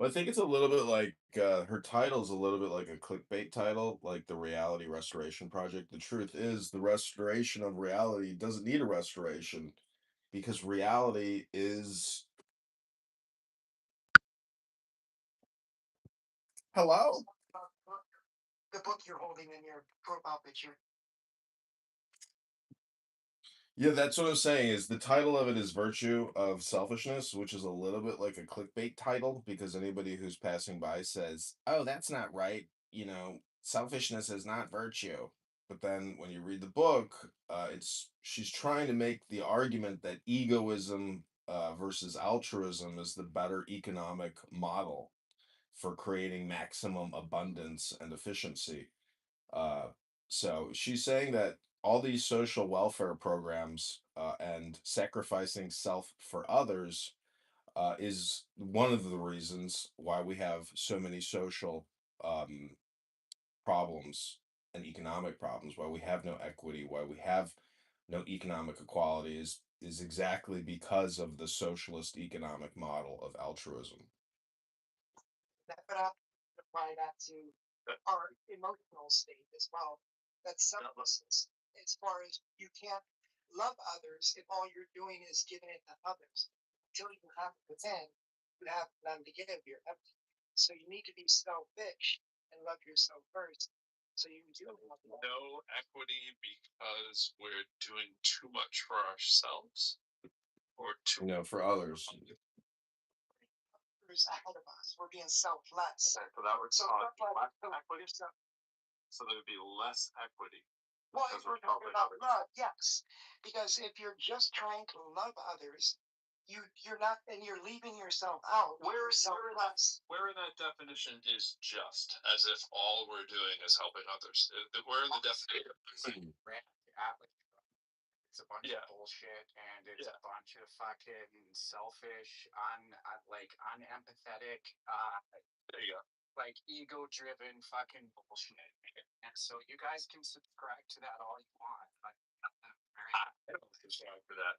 Well, I think it's a little bit like her title's a little bit like a clickbait title, like the Reality Restoration Project. The truth is, the restoration of reality doesn't need a restoration because reality is. Hello? The book you're holding in your profile picture. Yeah, that's what I'm saying. Is the title of it is Virtue of Selfishness, which is a little bit like a clickbait title because anybody who's passing by says, "Oh, that's not right." Selfishness is not virtue. But then when you read the book, it's she's trying to make the argument that egoism versus altruism is the better economic model for creating maximum abundance and efficiency. Uh, so she's saying that all these social welfare programs and sacrificing self for others is one of the reasons why we have so many social um, problems and economic problems, why we have no equity, why we have no economic equality is exactly because of the socialist economic model of altruism. But I apply that to our emotional state as well. That's selflessness. As far as you can't love others if all you're doing is giving it to others. Until you have it within, you have none to give. You're empty. So you need to be selfish and love yourself first. So you do love No equity because we're doing too much for ourselves or too For others. others ahead of us. We're being selfless. okay, so that would So cause less equity. yourself. So there would be less equity Well, because if we're we're talking helping about others. love, yes, because if you're just trying to love others, you're not, and you're leaving yourself out. Where in that definition is just as if all we're doing is helping others? Where in the definition? It's a bunch Yeah, of bullshit, and it's yeah. a bunch of fucking selfish, like unempathetic, There you go. like ego-driven fucking bullshit. And so you guys can subscribe to that all you want, but I don't subscribe to that.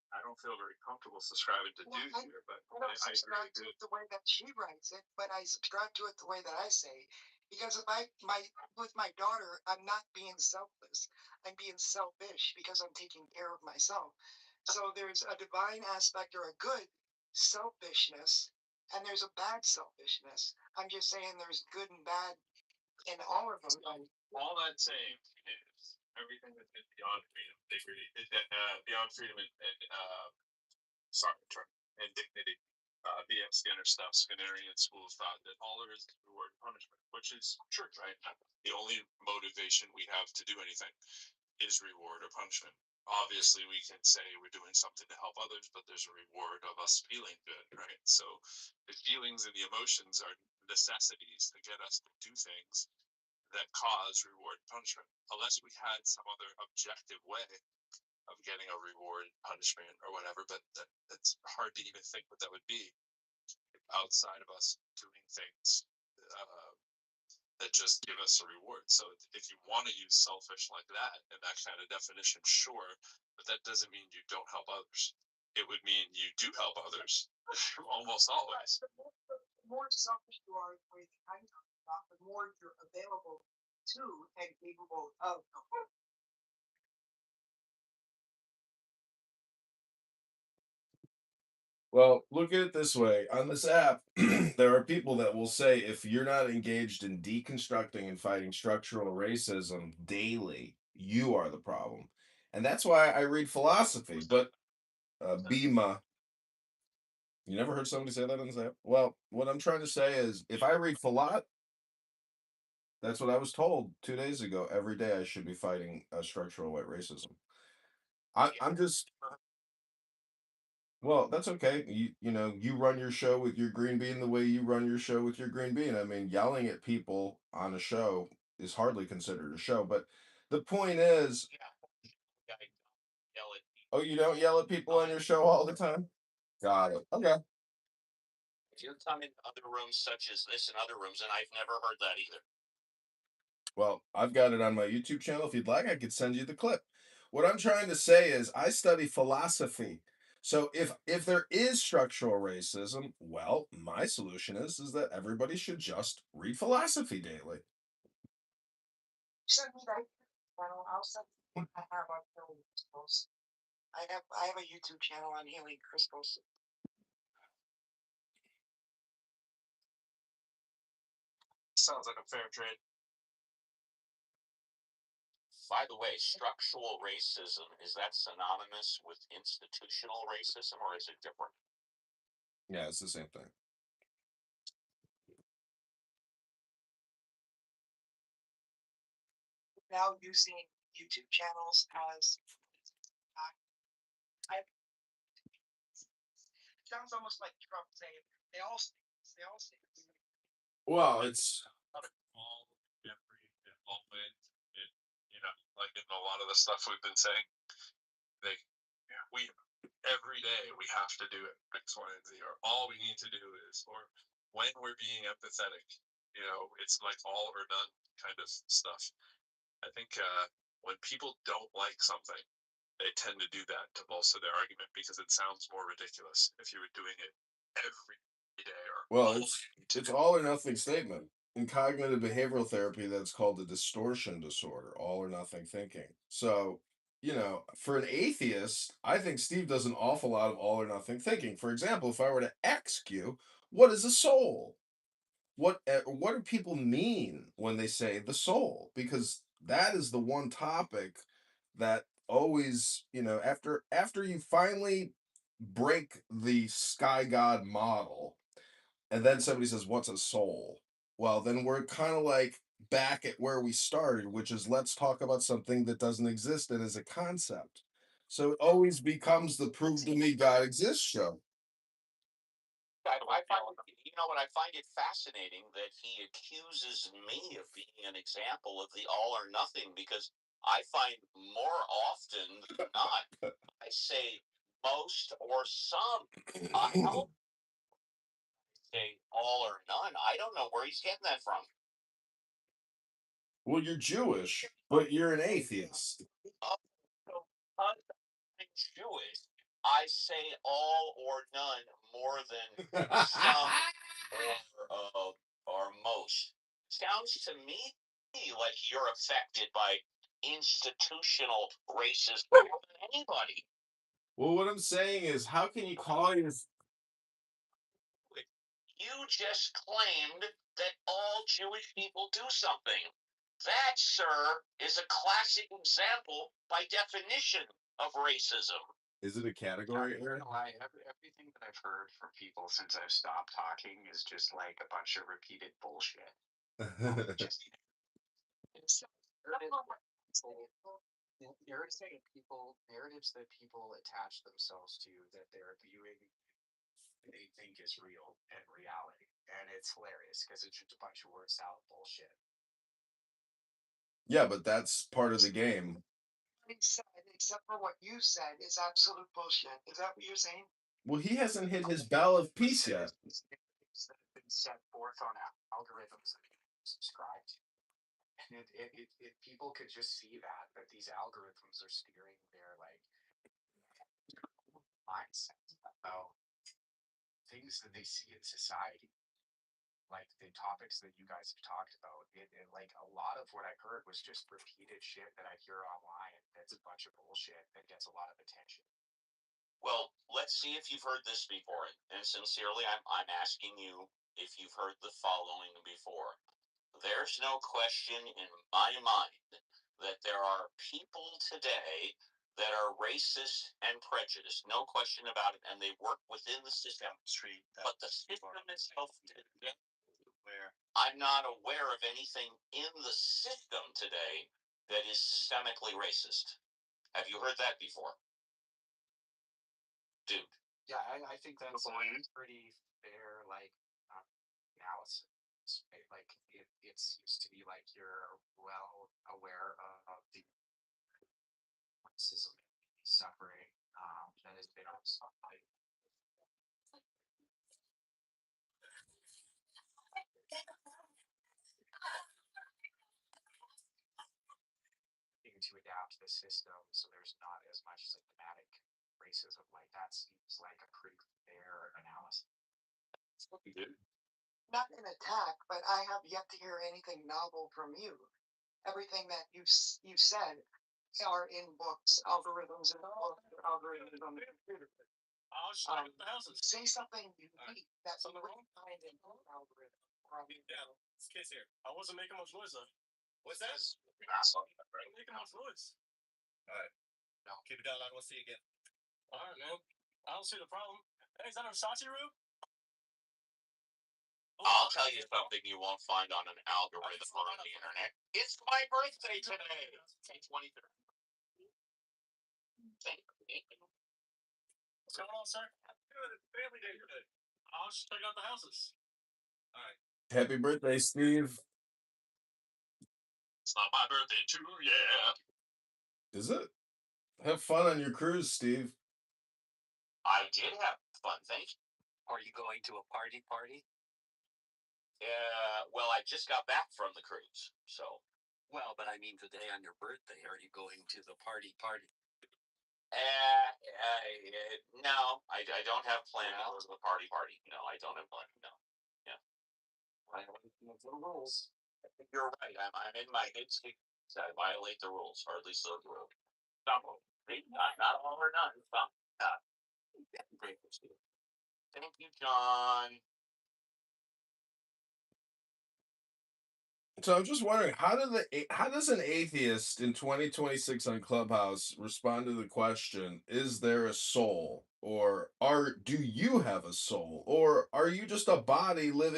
I don't feel very comfortable subscribing to Well, dudes here, but I don't I agree subscribe with to you. it the way that she writes it, but I subscribe to it the way that I say. Because if I my with my daughter, I'm not being selfless. I'm being selfish because I'm taking care of myself. So there's a divine aspect or a good selfishness, and there's a bad selfishness. I'm just saying there's good and bad in all of them. So all that saying is everything that's beyond freedom, dignity, beyond freedom and sorry, term, and dignity. BM Skinner stuff, Skinnerian school of thought that all there is reward and punishment, which is true, right? The only motivation we have to do anything is reward or punishment. Obviously, we can say we're doing something to help others, but there's a reward of us feeling good, right? So the feelings and the emotions are necessities to get us to do things that cause reward and punishment. Unless we had some other objective way of getting a reward, punishment, or whatever, but that's hard to even think what that would be outside of us doing things uh, that just give us a reward. So if you want to use selfish like that in that kind of definition, sure, but that doesn't mean you don't help others. It would mean you do help others almost always. The more selfish you are, the way that I'm talking about, the more you're available to and capable of. Well, look at it this way. On this app, there are people that will say if you're not engaged in deconstructing and fighting structural racism daily, you are the problem. And that's why I read philosophy. But Bima, you never heard somebody say that on this app? Well, what I'm trying to say is if I read philosophy, that's what I was told 2 days ago. Every day I should be fighting structural white racism. I'm just Well, that's okay. You run your show with your green bean the way you run your show with your green bean. I mean, yelling at people on a show is hardly considered a show. But the point is, yeah, I yell at oh, you don't yell at people on your show all the time? Got it. Okay. if you come in other rooms such as this and other rooms, and I've never heard that either. Well, I've got it on my YouTube channel. If you'd like, I could send you the clip. What I'm trying to say is, I study philosophy. So if there is structural racism, well, my solution is that everybody should just read philosophy daily. Send me that channel. I'll send you what I have on healing crystals. I have a YouTube channel on healing crystals. Sounds like a fair trade. By the way, structural racism, is that synonymous with institutional racism or is it different? Yeah, it's the same thing. Now using YouTube channels as I sounds almost like Trump saying they all stink. They all stink. Well, it's All every involvement in, like in a lot of the stuff we've been saying, they, we, every day we have to do it X, Y, and Z, or all we need to do is, or when we're being empathetic, it's like all or none kind of stuff. I think when people don't like something, they tend to do that to bolster their argument because it sounds more ridiculous if you were doing it every day or well, it's all or nothing statement. In cognitive behavioral therapy, that's called a distortion disorder, all or nothing thinking. So, for an atheist, I think Steve does an awful lot of all or nothing thinking. For example, if I were to ask you, what is a soul? What do people mean when they say the soul? Because that is the one topic that always, after you finally break the sky god model, and then somebody says, "What's a soul?" Well, then we're kind of like back at where we started, which is let's talk about something that doesn't exist and is a concept. So it always becomes the prove to me God exists show. I find what I find it fascinating that he accuses me of being an example of the all or nothing because I find more often than not, I say most or some. I don't say all or none. I don't know where he's getting that from. Well, you're Jewish, but you're an atheist. Oh, so because I'm Jewish, I say all or none more than some or most. Sounds to me like you're affected by institutional racism more than anybody. Well, what I'm saying is, how can you call your You just claimed that all Jewish people do something. That, sir, is a classic example by definition of racism. Is it a category, Aaron? Everything that I've heard from people since I've stopped talking is just like a bunch of repeated bullshit. Just narratives that people attach themselves to that they're viewing they think is real and reality, and it's hilarious because it's just a bunch of word salad bullshit. Yeah, but that's part of the game. Said, except for what you said, is absolute bullshit. Is that what you're saying? Well, he hasn't hit his bell of peace yet. That have been set forth on algorithms that people subscribe to. And if people could just see that these algorithms are steering their mindset about things that they see in society, like the topics that you guys have talked about. Like a lot of what I heard was just repeated shit that I hear online. That's a bunch of bullshit that gets a lot of attention. Well, let's see if you've heard this before. And sincerely, I'm asking you if you've heard the following before. There's no question in my mind that there are people today that are racist and prejudiced. No question about it. And they work within the system. But the system itself, where I'm not aware of anything in the system today that is systemically racist. Have you heard that before? Dude. Yeah, I think that's a pretty fair analysis. Like it seems to be like you're well aware of the racism and suffering that has been on society. To adapt to the system so there's not as much systematic racism. Like that seems like a pretty fair analysis. That's what we do. Not an attack, but I have yet to hear anything novel from you. Everything that you said are in books, algorithms in books, algorithms on the computer. I'll just talk about the houses. Say something unique that's Something not wrong? find in an algorithm. Yeah, this kid's here. I wasn't making much noise though. What's that? I'm making much noise. Alright. No, keep it down. I don't see you again. Alright, man. I don't see the problem. Hey, is that a Versace room? I'll tell you something you won't find on an algorithm or on the internet. It's my birthday today. It's 23rd. Thank you. What's going on, sir? Good. Family day today. I'll just check out the houses. Alright. Happy birthday, Steve. It's not my birthday too, yeah. Is it? Have fun on your cruise, Steve. I did have fun, thank you. Are you going to a party? Well, I just got back from the cruise, so. Well, but I mean today on your birthday, are you going to the party? No, I don't have plans for the party. No, I don't have plans, no. Yeah. I violate the rules. I think you're right. I'm in my head state. I violate the rules, or at least those rules. Some of them. Not all or none. Some. Great, Steve. Thank you, John. So I'm just wondering, how does an atheist in 2026 on Clubhouse respond to the question, is there a soul? Or do you have a soul? Or are you just a body living